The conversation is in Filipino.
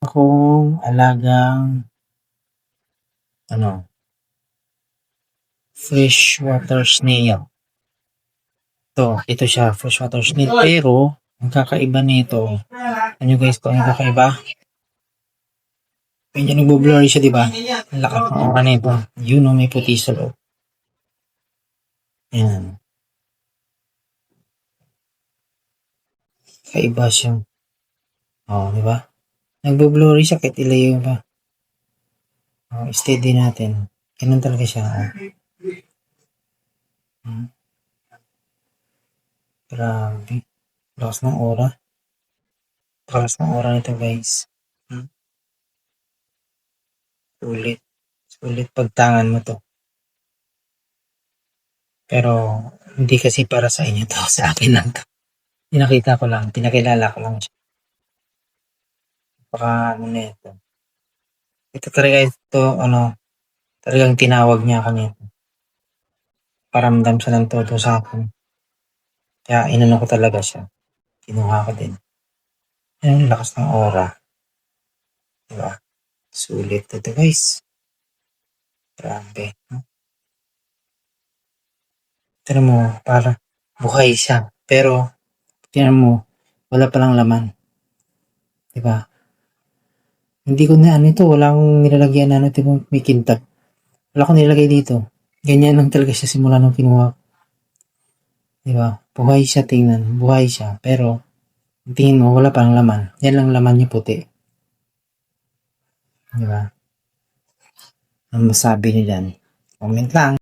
akong alagang freshwater snail. Ito siya, freshwater snail. Pero, ang kakaiba nito, ano guys kung ang kakaiba? Medyo nagbo-blurry siya, diba? Ang lakas ng aura nito. Yun o, may puti sa loob. Ayan. Kaiba siya. Diba? Nagbo-blurry siya kahit ilayo pa. Steady natin. Ganun talaga siya. Grabe. Lakas ng aura. Lakas ng aura nito guys. Sulit. Sulit pagtangan mo to. Pero, hindi kasi para sa inyo to. Sa akin lang to. Pinakita ko lang. Pinakilala ko lang siya. Baka na ito. Ito talaga ito, talagang tinawag niya ako nito. Paramdam siya ng todo sa akin. Kaya inano ko talaga siya. Kinuha ko din. Ayan, lakas ng aura. Diba? Sulit ito guys. Grabe. Tignan mo, para buhay siya. Pero, tignan mo, wala palang laman. Diba? Hindi ko na ito, wala akong nilalagyan may kintab. Wala akong nilagay dito. Ganyan lang talaga siya simula nung kinuha. Diba? Buhay siya, tingnan. Buhay siya. Pero, tingin mo, wala pang laman. Yan lang laman niya puti. Diba? Ang masabi niyo dyan? Comment lang.